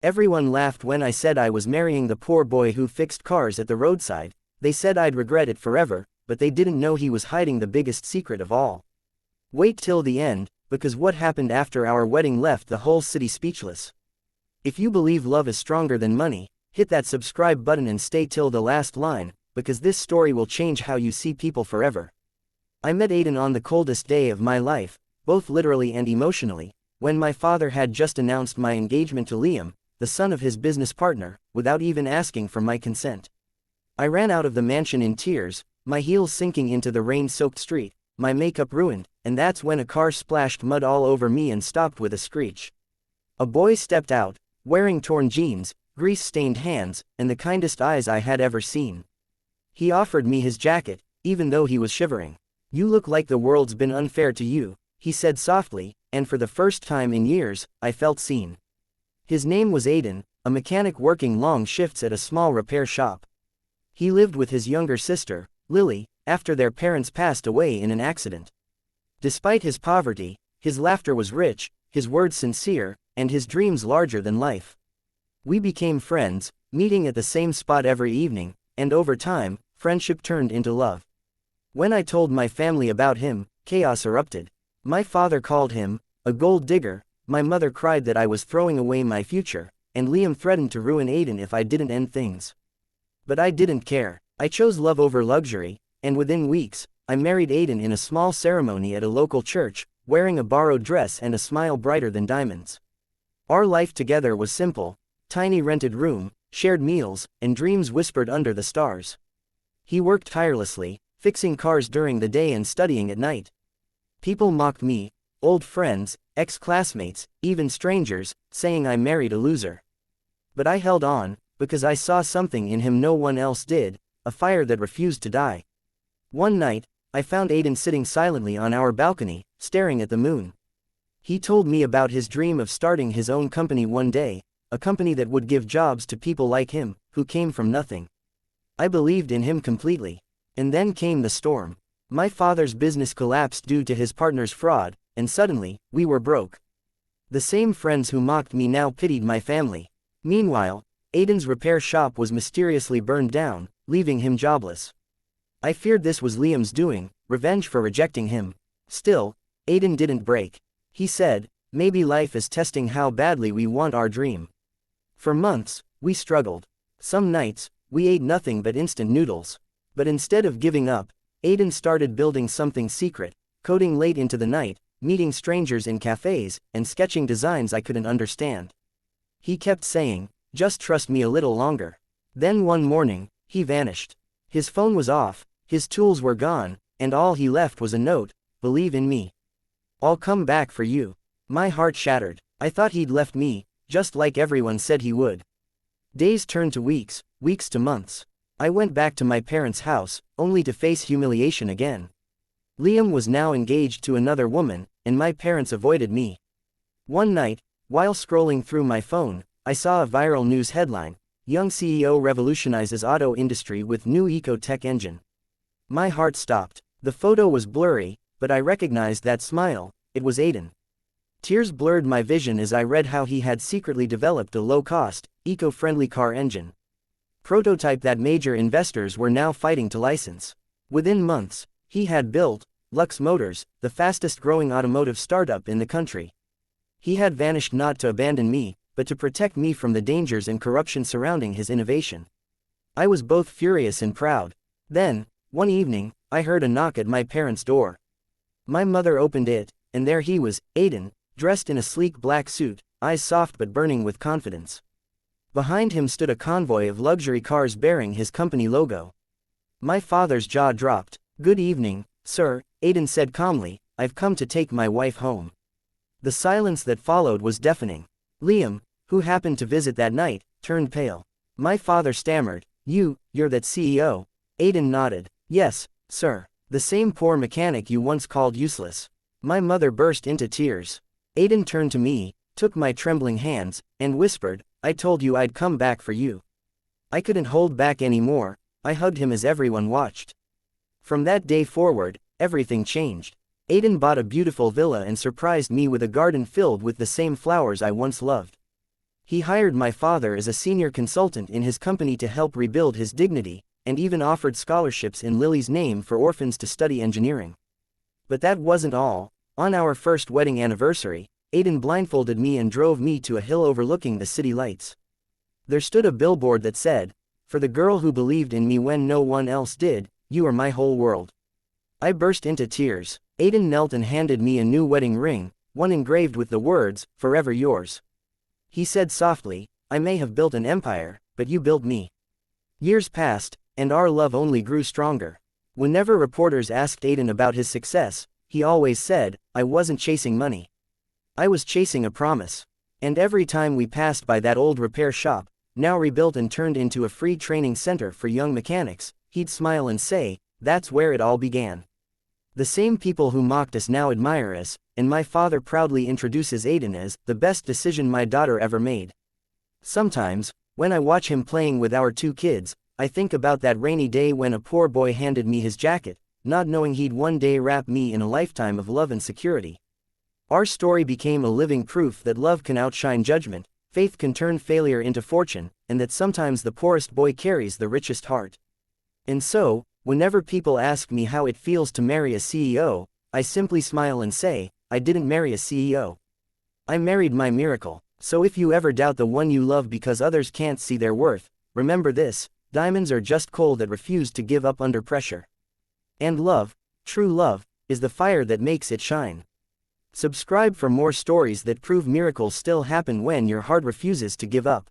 Everyone laughed when I said I was marrying the poor boy who fixed cars at the roadside. They said I'd regret it forever, but they didn't know he was hiding the biggest secret of all. Wait till the end, because what happened after our wedding left the whole city speechless. If you believe love is stronger than money, hit that subscribe button and stay till the last line, because this story will change how you see people forever. I met Aiden on the coldest day of my life, both literally and emotionally, when my father had just announced my engagement to Liam, the son of his business partner, without even asking for my consent. I ran out of the mansion in tears, my heels sinking into the rain-soaked street, my makeup ruined, and that's when a car splashed mud all over me and stopped with a screech. A boy stepped out, wearing torn jeans, grease-stained hands, and the kindest eyes I had ever seen. He offered me his jacket, even though he was shivering. "You look like the world's been unfair to you," he said softly, and for the first time in years, I felt seen. His name was Aiden, a mechanic working long shifts at a small repair shop. He lived with his younger sister, Lily, after their parents passed away in an accident. Despite his poverty, his laughter was rich, his words sincere, and his dreams larger than life. We became friends, meeting at the same spot every evening, and over time, friendship turned into love. When I told my family about him, chaos erupted. My father called him a gold digger, my mother cried that I was throwing away my future, and Liam threatened to ruin Aiden if I didn't end things. But I didn't care. I chose love over luxury, and within weeks, I married Aiden in a small ceremony at a local church, wearing a borrowed dress and a smile brighter than diamonds. Our life together was simple: tiny rented room, shared meals, and dreams whispered under the stars. He worked tirelessly, fixing cars during the day and studying at night. People mocked me, old friends, ex-classmates, even strangers, saying I married a loser. But I held on, because I saw something in him no one else did, a fire that refused to die. One night, I found Aiden sitting silently on our balcony, staring at the moon. He told me about his dream of starting his own company one day, a company that would give jobs to people like him, who came from nothing. I believed in him completely. And then came the storm. My father's business collapsed due to his partner's fraud, and suddenly, we were broke. The same friends who mocked me now pitied my family. Meanwhile, Aiden's repair shop was mysteriously burned down, leaving him jobless. I feared this was Liam's doing, revenge for rejecting him. Still, Aiden didn't break. He said, "Maybe life is testing how badly we want our dream." For months, we struggled. Some nights, we ate nothing but instant noodles. But instead of giving up, Aiden started building something secret, coding late into the night, meeting strangers in cafes, and sketching designs I couldn't understand. He kept saying, "Just trust me a little longer." Then one morning, he vanished. His phone was off, his tools were gone, and all he left was a note: "Believe in me. I'll come back for you." My heart shattered. I thought he'd left me, just like everyone said he would. Days turned to weeks, weeks to months. I went back to my parents' house, only to face humiliation again. Liam was now engaged to another woman, and my parents avoided me. One night, while scrolling through my phone, I saw a viral news headline: "Young CEO revolutionizes auto industry with new eco-tech engine." My heart stopped. The photo was blurry, but I recognized that smile. It was Aiden. Tears blurred my vision as I read how he had secretly developed a low-cost, eco-friendly car engine prototype that major investors were now fighting to license. Within months, he had built Lux Motors, the fastest-growing automotive startup in the country. He had vanished not to abandon me, but to protect me from the dangers and corruption surrounding his innovation. I was both furious and proud. Then, one evening, I heard a knock at my parents' door. My mother opened it, and there he was, Aiden, dressed in a sleek black suit, eyes soft but burning with confidence. Behind him stood a convoy of luxury cars bearing his company logo. My father's jaw dropped. "Good evening, sir," Aiden said calmly. "I've come to take my wife home." The silence that followed was deafening. Liam, who happened to visit that night, turned pale. My father stammered, You're that CEO?" Aiden nodded. "Yes, sir. The same poor mechanic you once called useless." My mother burst into tears. Aiden turned to me, took my trembling hands, and whispered, "I told you I'd come back for you." I couldn't hold back anymore. I hugged him as everyone watched. From that day forward, everything changed. Aiden bought a beautiful villa and surprised me with a garden filled with the same flowers I once loved. He hired my father as a senior consultant in his company to help rebuild his dignity, and even offered scholarships in Lily's name for orphans to study engineering. But that wasn't all. On our first wedding anniversary, Aiden blindfolded me and drove me to a hill overlooking the city lights. There stood a billboard that said, "For the girl who believed in me when no one else did, you are my whole world." I burst into tears. Aiden knelt and handed me a new wedding ring, one engraved with the words, "Forever yours." He said softly, "I may have built an empire, but you built me." Years passed, and our love only grew stronger. Whenever reporters asked Aiden about his success, he always said, "I wasn't chasing money. I was chasing a promise." And every time we passed by that old repair shop, now rebuilt and turned into a free training center for young mechanics, he'd smile and say, "That's where it all began." The same people who mocked us now admire us, and my father proudly introduces Aiden as the best decision my daughter ever made. Sometimes, when I watch him playing with our two kids, I think about that rainy day when a poor boy handed me his jacket, not knowing he'd one day wrap me in a lifetime of love and security. Our story became a living proof that love can outshine judgment, faith can turn failure into fortune, and that sometimes the poorest boy carries the richest heart. And so, whenever people ask me how it feels to marry a CEO, I simply smile and say, I didn't marry a CEO. I married my miracle. So if you ever doubt the one you love because others can't see their worth, remember this: diamonds are just coal that refuse to give up under pressure. And love, true love, is the fire that makes it shine. Subscribe for more stories that prove miracles still happen when your heart refuses to give up.